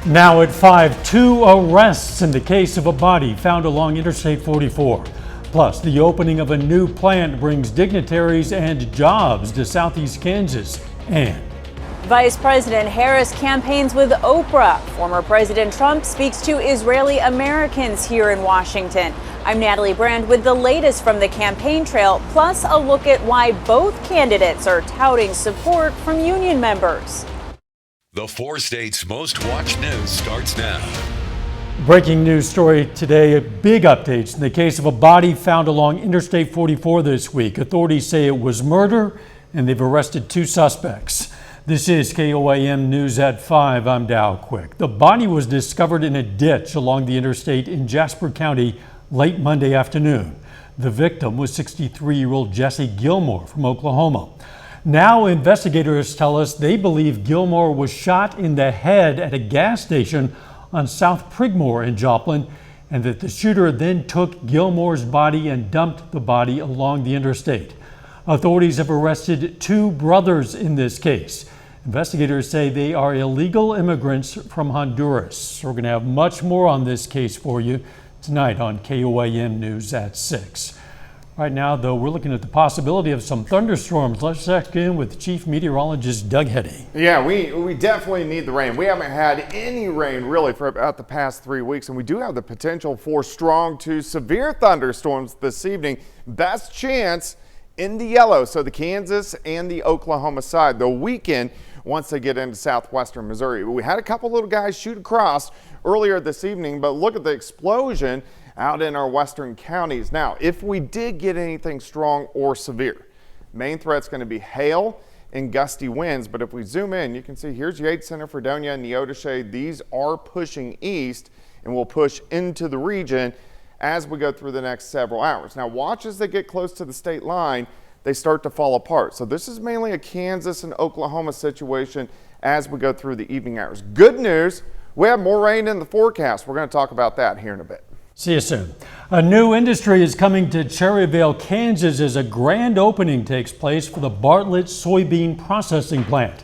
Now at 5, 2 arrests in the case of a body found along Interstate 44. Plus, the opening of a new plant brings dignitaries and jobs to Southeast Kansas. And Vice President Harris campaigns with Oprah. Former President Trump speaks to Israeli Americans here in Washington. I'm Natalie Brand with the latest from the campaign trail, plus a look at why both candidates are touting support from union members. The 4 states' most watched news starts now. Breaking news story today, big updates in the case of a body found along Interstate 44 this week. Authorities say it was murder and they've arrested 2 suspects. This is KOAM News at 5. I'm Dow Quick. The body was discovered in a ditch along the interstate in Jasper County late Monday afternoon. The victim was 63-year-old Jesse Gilmore from Oklahoma. Now investigators tell us they believe Gilmore was shot in the head at a gas station on South Prigmore in Joplin, and that the shooter then took Gilmore's body and dumped the body along the interstate. Authorities have arrested 2 brothers in this case. Investigators say they are illegal immigrants from Honduras. We're going to have much more on this case for you tonight on KOAM News at 6. Right now, though, we're looking at the possibility of some thunderstorms. Let's check in with Chief Meteorologist Doug Heddy. Yeah, we definitely need the rain. We haven't had any rain really for about the past 3 weeks, and we do have the potential for strong to severe thunderstorms this evening. Best chance in the yellow, so the Kansas and the Oklahoma side. The weekend, once they get into southwestern Missouri. We had a couple little guys shoot across earlier this evening, but look at the explosion out in our western counties. Now, if we did get anything strong or severe, main threat's going to be hail and gusty winds. But if we zoom in, you can see here's Yates Center, Fredonia, and Neodesha. These are pushing east and will push into the region as we go through the next several hours. Now, watch as they get close to the state line, they start to fall apart. So this is mainly a Kansas and Oklahoma situation as we go through the evening hours. Good news, we have more rain in the forecast. We're going to talk about that here in a bit. See you soon. A new industry is coming to Cherryvale, Kansas as a grand opening takes place for the Bartlett soybean processing plant.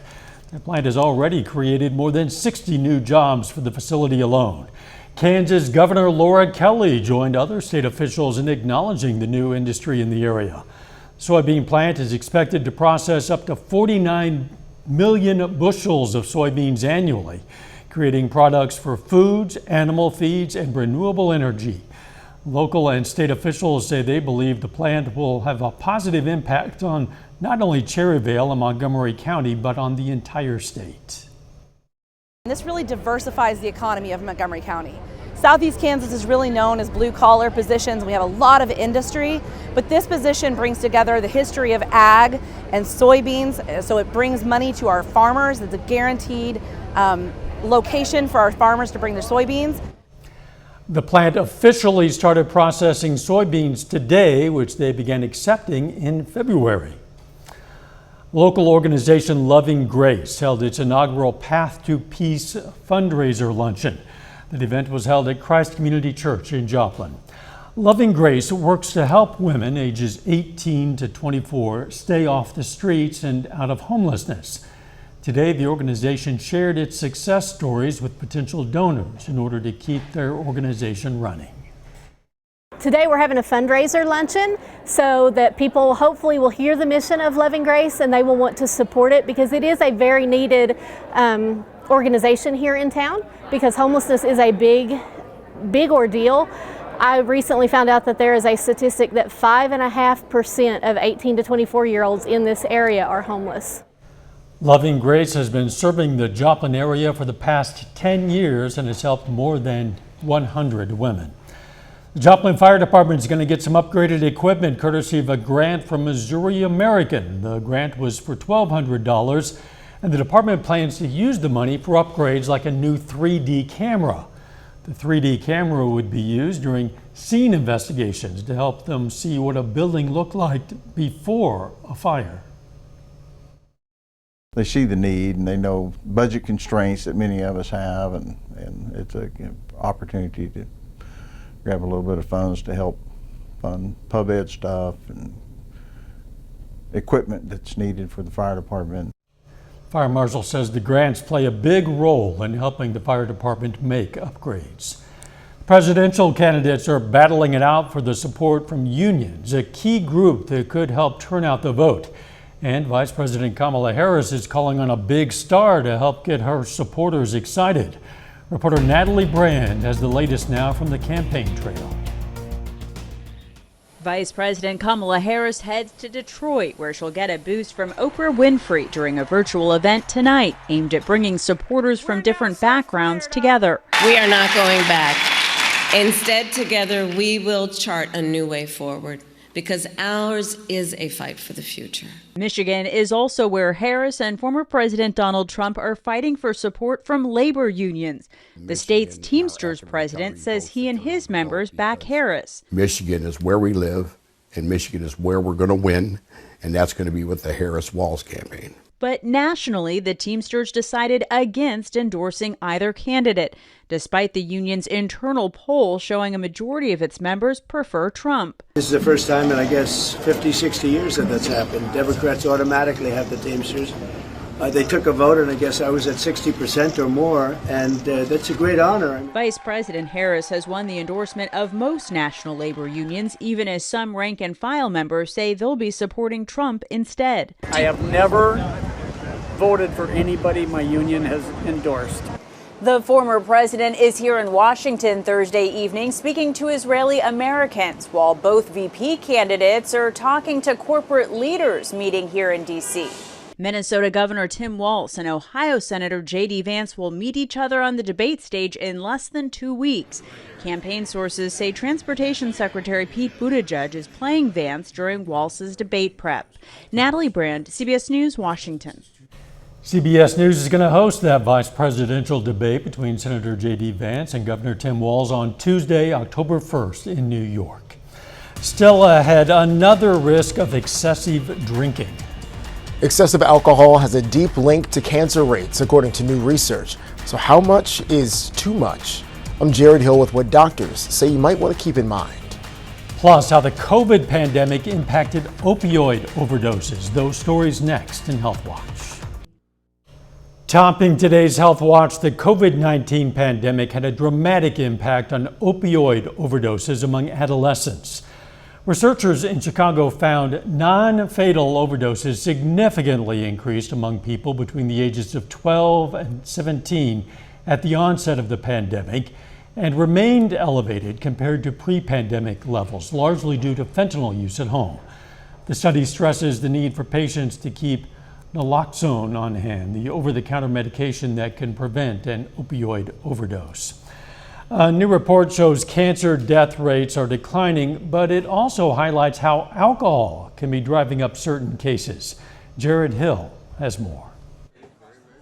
The plant has already created more than 60 new jobs for the facility alone. Kansas Governor Laura Kelly joined other state officials in acknowledging the new industry in the area. The soybean plant is expected to process up to 49 million bushels of soybeans annually, creating products for foods, animal feeds, and renewable energy. Local and state officials say they believe the plant will have a positive impact on not only Cherryvale and Montgomery County, but on the entire state. This really diversifies the economy of Montgomery County. Southeast Kansas is really known as blue-collar positions. We have a lot of industry, but this position brings together the history of ag and soybeans, so it brings money to our farmers. It's a guaranteed location for our farmers to bring their soybeans. The plant officially started processing soybeans today, which they began accepting in February. Local organization Loving Grace held its inaugural Path to Peace fundraiser luncheon. The event was held at Christ Community Church in Joplin. Loving Grace works to help women ages 18 to 24 stay off the streets and out of homelessness. Today, the organization shared its success stories with potential donors in order to keep their organization running. Today we're having a fundraiser luncheon so that people hopefully will hear the mission of Loving Grace and they will want to support it, because it is a very needed organization here in town, because homelessness is a big ordeal. I recently found out that there is a statistic that 5.5% of 18 to 24-year-olds in this area are homeless. Loving Grace has been serving the Joplin area for the past 10 years and has helped more than 100 women. The Joplin Fire Department is going to get some upgraded equipment courtesy of a grant from Missouri American. The grant was for $1,200, and the department plans to use the money for upgrades like a new 3D camera. The 3D camera would be used during scene investigations to help them see what a building looked like before a fire. They see the need and they know budget constraints that many of us have, and it's an opportunity to grab a little bit of funds to help fund pub ed stuff and equipment that's needed for the fire department. Fire Marshal says the grants play a big role in helping the fire department make upgrades. Presidential candidates are battling it out for the support from unions, a key group that could help turn out the vote. And Vice President Kamala Harris is calling on a big star to help get her supporters excited. Reporter Natalie Brand has the latest now from the campaign trail. Vice President Kamala Harris heads to Detroit, where she'll get a boost from Oprah Winfrey during a virtual event tonight aimed at bringing supporters from different backgrounds together. We are not going back. Instead, together, we will chart a new way forward, because ours is a fight for the future. Michigan is also where Harris and former President Donald Trump are fighting for support from labor unions. The state's Teamsters president says he and his members back Harris. Michigan is where we live, and Michigan is where we're going to win, and that's going to be with the Harris-Walz campaign. But nationally, the Teamsters decided against endorsing either candidate, despite the union's internal poll showing a majority of its members prefer Trump. This is the first time in, I guess, 50, 60 years that that's happened. Democrats automatically have the Teamsters. They took a vote, and I guess I was at 60% or more, and that's a great honor. Vice President Harris has won the endorsement of most national labor unions, even as some rank-and-file members say they'll be supporting Trump instead. I have never voted for anybody my union has endorsed. The former president is here in Washington Thursday evening speaking to Israeli Americans, while both VP candidates are talking to corporate leaders meeting here in D.C. Minnesota Governor Tim Walz and Ohio Senator J.D. Vance will meet each other on the debate stage in less than 2 weeks. Campaign sources say Transportation Secretary Pete Buttigieg is playing Vance during Walz's debate prep. Natalie Brand, CBS News, Washington. CBS News is going to host that vice presidential debate between Senator J.D. Vance and Governor Tim Walz on Tuesday, October 1st in New York. Still ahead, another risk of excessive drinking. Excessive alcohol has a deep link to cancer rates, according to new research. So how much is too much? I'm Jared Hill with what doctors say you might want to keep in mind. Plus, how the COVID pandemic impacted opioid overdoses. Those stories next in Health Watch. Topping today's Health Watch, the COVID-19 pandemic had a dramatic impact on opioid overdoses among adolescents. Researchers in Chicago found non-fatal overdoses significantly increased among people between the ages of 12 and 17 at the onset of the pandemic and remained elevated compared to pre-pandemic levels, largely due to fentanyl use at home. The study stresses the need for patients to keep naloxone on hand, the over-the-counter medication that can prevent an opioid overdose. A new report shows cancer death rates are declining, but it also highlights how alcohol can be driving up certain cases. Jared Hill has more.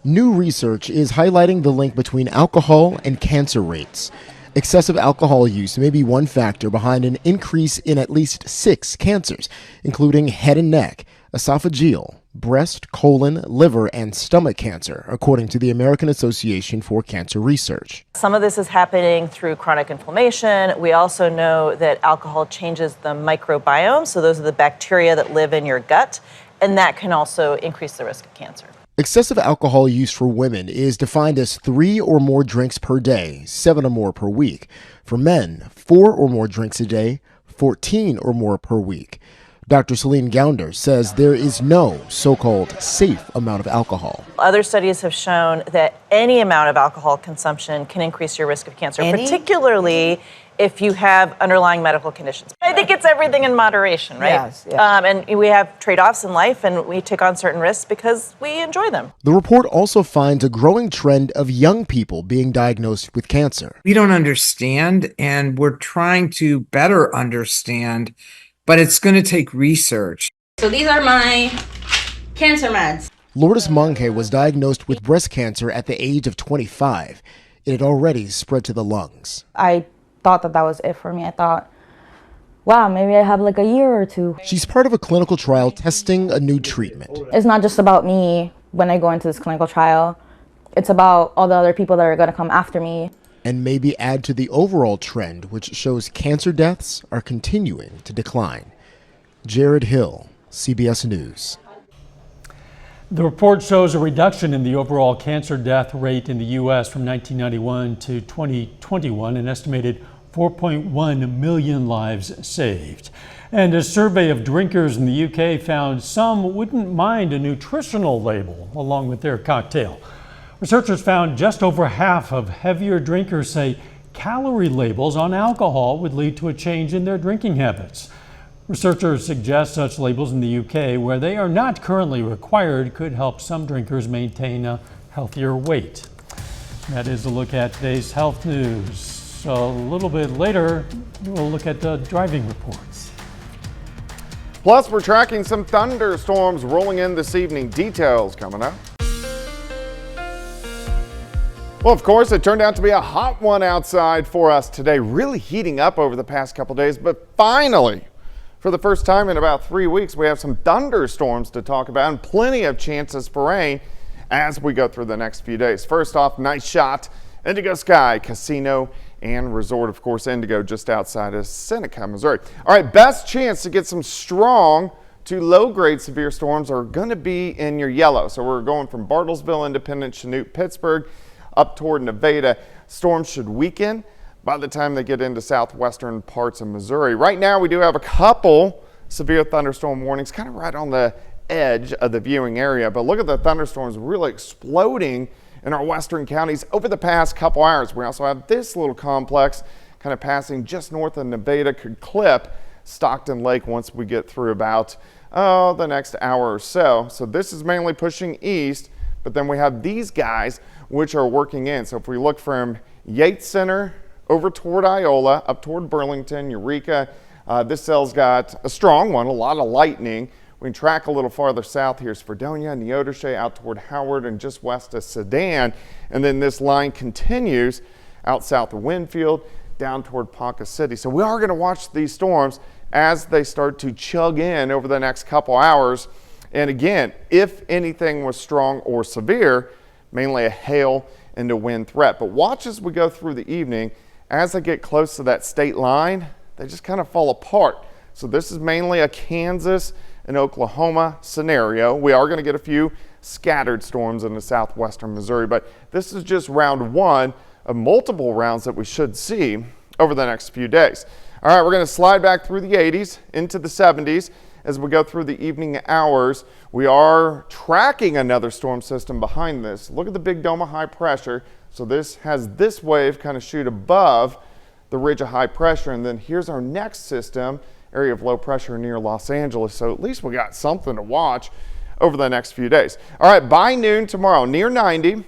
New research is highlighting the link between alcohol and cancer rates. Excessive alcohol use may be one factor behind an increase in at least 6 cancers, including head and neck, esophageal, breast, colon, liver, and stomach cancer, according to the American Association for Cancer Research. Some of this is happening through chronic inflammation. We also know that alcohol changes the microbiome, so those are the bacteria that live in your gut, and that can also increase the risk of cancer. Excessive alcohol use for women is defined as 3 or more drinks per day, 7 or more per week. For men, 4 or more drinks a day, 14 or more per week. Dr. Celine Gounder says there is no so-called safe amount of alcohol. Other studies have shown that any amount of alcohol consumption can increase your risk of cancer, particularly if you have underlying medical conditions. I think it's everything in moderation, right? Yes. And we have trade-offs in life, and we take on certain risks because we enjoy them. The report also finds a growing trend of young people being diagnosed with cancer. We don't understand, and we're trying to better understand, but it's going to take research. So these are my cancer meds. Lourdes Monge was diagnosed with breast cancer at the age of 25. It had already spread to the lungs. I thought that was it for me. I thought, wow, maybe I have like a year or 2. She's part of a clinical trial testing a new treatment. It's not just about me when I go into this clinical trial. It's about all the other people that are going to come after me. And maybe add to the overall trend, which shows cancer deaths are continuing to decline. Jared Hill, CBS News. The report shows a reduction in the overall cancer death rate in the U.S. from 1991 to 2021, an estimated 4.1 million lives saved. And a survey of drinkers in the UK found some wouldn't mind a nutritional label along with their cocktail. Researchers found just over half of heavier drinkers say calorie labels on alcohol would lead to a change in their drinking habits. Researchers suggest such labels in the UK, where they are not currently required, could help some drinkers maintain a healthier weight. That is a look at today's health news. A little bit later, we'll look at the driving reports. Plus, we're tracking some thunderstorms rolling in this evening. Details coming up. Well, of course, it turned out to be a hot one outside for us today, really heating up over the past couple days, but finally, for the first time in about 3 weeks, we have some thunderstorms to talk about and plenty of chances for rain as we go through the next few days. First off, nice shot, Indigo Sky Casino and Resort, of course, Indigo just outside of Seneca, Missouri. All right, best chance to get some strong to low-grade severe storms are going to be in your yellow. So we're going from Bartlesville, Independence, Chanute, Pittsburgh, up toward Nevada. Storms should weaken by the time they get into southwestern parts of Missouri. Right now, we do have a couple severe thunderstorm warnings kind of right on the edge of the viewing area, but look at the thunderstorms really exploding in our western counties over the past couple hours. We also have this little complex kind of passing just north of Nevada, could clip Stockton Lake once we get through about the next hour or so. So this is mainly pushing east, but then we have these guys which are working in. So if we look from Yates Center over toward Iola, up toward Burlington, Eureka, this cell's got a strong one, a lot of lightning. We can track a little farther south. Here's Fredonia, Neodesha, out toward Howard and just west of Sedan. And then this line continues out south of Winfield, down toward Ponca City. So we are going to watch these storms as they start to chug in over the next couple hours. And again, if anything was strong or severe, mainly a hail and a wind threat. But watch as we go through the evening. As they get close to that state line, they just kind of fall apart. So this is mainly a Kansas and Oklahoma scenario. We are going to get a few scattered storms into southwestern Missouri, but this is just round one of multiple rounds that we should see over the next few days. All right, we're going to slide back through the 80s into the 70s as we go through the evening hours. We are tracking another storm system behind this. Look at the big dome of high pressure. So this has this wave kind of shoot above the ridge of high pressure, and then here's our next system, area of low pressure near Los Angeles. So at least we got something to watch over the next few days. All right, by noon tomorrow, near 90,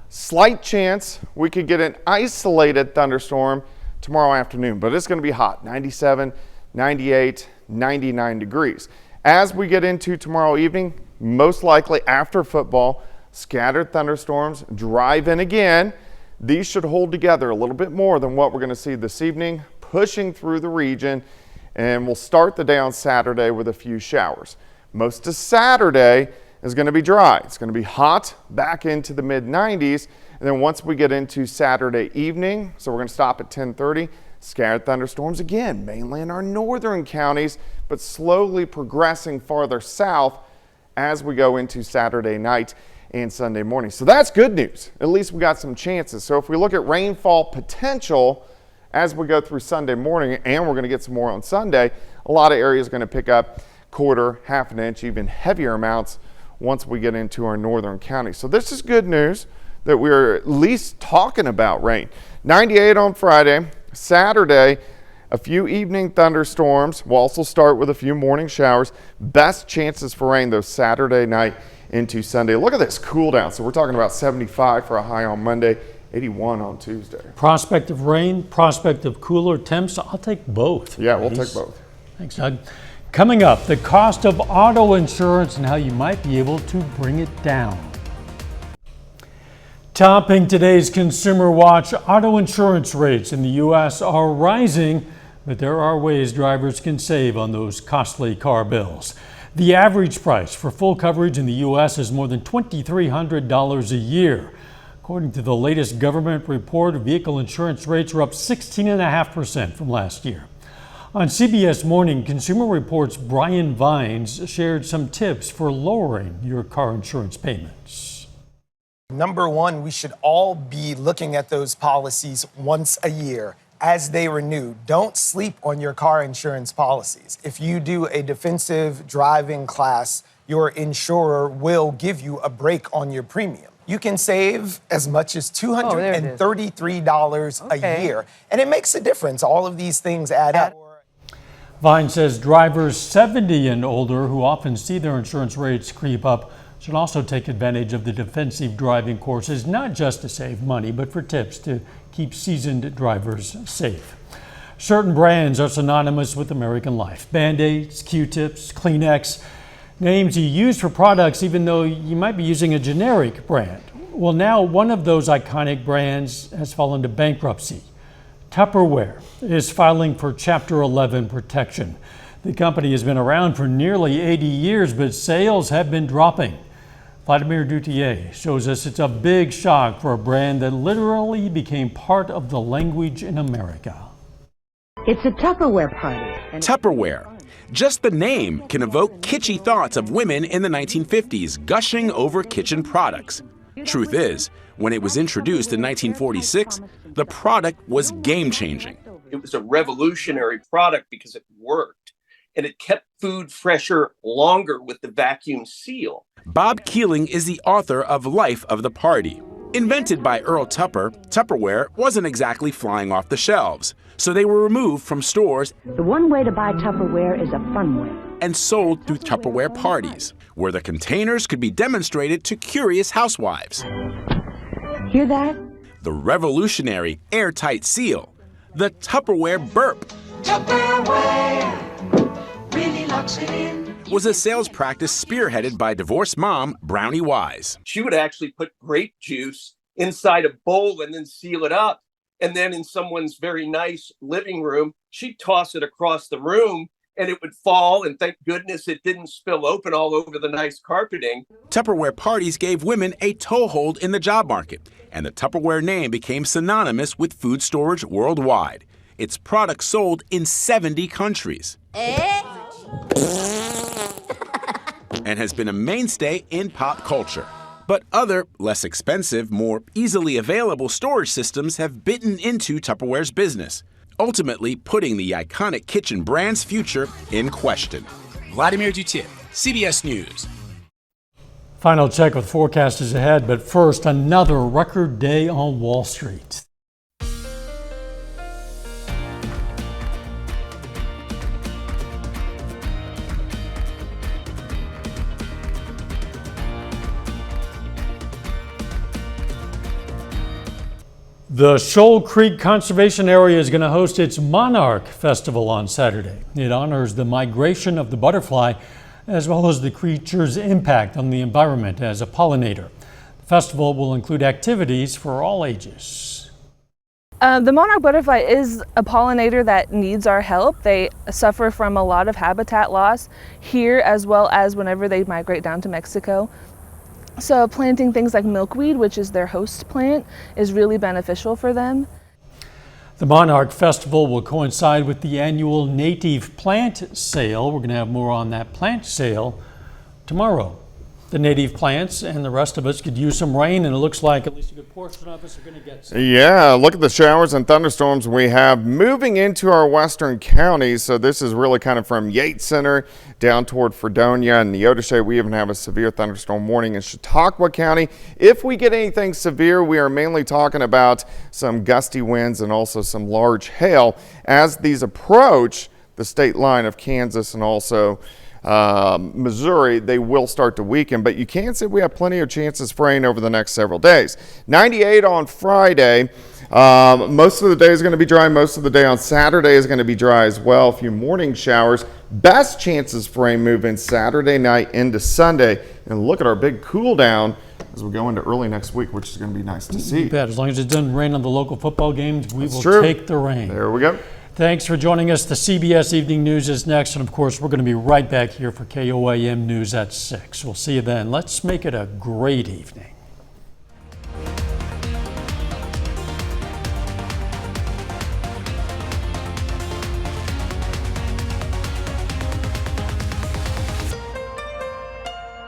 slight chance we could get an isolated thunderstorm tomorrow afternoon, but it's going to be hot, 97, 98, 99 degrees. As we get into tomorrow evening, most likely after football, scattered thunderstorms drive in again. These should hold together a little bit more than what we're going to see this evening, pushing through the region, and we'll start the day on Saturday with a few showers. Most of Saturday is going to be dry. It's going to be hot back into the mid-90s, and then once we get into Saturday evening, so we're going to stop at 10:30, scattered thunderstorms again, mainly in our northern counties, but slowly progressing farther south as we go into Saturday night and Sunday morning. So that's good news. At least we got some chances. So if we look at rainfall potential as we go through Sunday morning, and we're going to get some more on Sunday, a lot of areas are going to pick up quarter, half an inch, even heavier amounts once we get into our northern counties. So this is good news that we're at least talking about rain. 98 on Friday. Saturday, a few evening thunderstorms. We'll also start with a few morning showers. Best chances for rain, though, Saturday night into Sunday. Look at this cool down. So we're talking about 75 for a high on Monday, 81 on Tuesday. Prospect of rain, prospect of cooler temps. I'll take both. Yeah, we'll take both. Thanks, Doug. Coming up, the cost of auto insurance and how you might be able to bring it down. Topping today's Consumer Watch, auto insurance rates in the U.S. are rising, but there are ways drivers can save on those costly car bills. The average price for full coverage in the U.S. is more than $2,300 a year. According to the latest government report, vehicle insurance rates are up 16.5% from last year. On CBS Morning, Consumer Reports' Brian Vines shared some tips for lowering your car insurance payments. Number one, we should all be looking at those policies once a year as they renew. Don't sleep on your car insurance policies. If you do a defensive driving class, your insurer will give you a break on your premium. You can save as much as $233 a year, and it makes a difference. All of these things add up. Vine says drivers 70 and older who often see their insurance rates creep up should also take advantage of the defensive driving courses, not just to save money, but for tips to keep seasoned drivers safe. Certain brands are synonymous with American life. Band-Aids, Q-tips, Kleenex, names you use for products even though you might be using a generic brand. Well, now one of those iconic brands has fallen to bankruptcy. Tupperware is filing for Chapter 11 protection. The company has been around for nearly 80 years, but sales have been dropping. Vladimir Duthier shows us it's a big shock for a brand that literally became part of the language in America. It's a Tupperware party. Tupperware. Just the name can evoke kitschy thoughts of women in the 1950s gushing over kitchen products. Truth is, when it was introduced in 1946, the product was game-changing. It was a revolutionary product because it worked, and it kept food fresher longer with the vacuum seal. Bob Keeling is the author of Life of the Party. Invented by Earl Tupper, Tupperware wasn't exactly flying off the shelves, so they were removed from stores. The one way to buy Tupperware is a fun way. And sold through Tupperware parties, where the containers could be demonstrated to curious housewives. Hear that? The revolutionary airtight seal, the Tupperware burp. Tupperware really locks it in. Was a sales practice spearheaded by divorced mom Brownie Wise. She would actually put grape juice inside a bowl and then seal it up. And then in someone's very nice living room, she'd toss it across the room and it would fall. And thank goodness it didn't spill open all over the nice carpeting. Tupperware parties gave women a toehold in the job market, and the Tupperware name became synonymous with food storage worldwide. Its products sold in 70 countries. And has been a mainstay in pop culture. But other, less expensive, more easily available storage systems have bitten into Tupperware's business, ultimately putting the iconic kitchen brand's future in question. Vladimir Duthier, CBS News. Final check with forecasters ahead, but first, another record day on Wall Street. The Shoal Creek Conservation Area is going to host its Monarch Festival on Saturday. It honors the migration of the butterfly as well as the creature's impact on the environment as a pollinator. The festival will include activities for all ages. The monarch butterfly is a pollinator that needs our help. They suffer from a lot of habitat loss here as well as whenever they migrate down to Mexico. So planting things like milkweed, which is their host plant, is really beneficial for them. The Monarch Festival will coincide with the annual native plant sale. We're going to have more on that plant sale tomorrow. The native plants and the rest of us could use some rain, and it looks like at least a good portion of us are going to get some. Yeah, look at the showers and thunderstorms we have moving into our western counties. So this is really kind of from Yates Center down toward Fredonia and Neodesha. We even have a severe thunderstorm warning in Chautauqua County. If we get anything severe, we are mainly talking about some gusty winds and also some large hail as these approach the state line of Kansas and also Missouri. They will start to weaken, but you can say we have plenty of chances for rain over the next several days. 98 on Friday. Most of the day is going to be dry. Most of the day on Saturday is going to be dry as well. A few morning showers. Best chances for rain moving Saturday night into Sunday. And look at our big cool down as we go into early next week, which is going to be nice to see. You bet. As long as it doesn't rain on the local football games, we will take the rain. There we go. Thanks for joining us. The CBS Evening News is next. And of course, we're going to be right back here for KOAM News at 6. We'll see you then. Let's make it a great evening.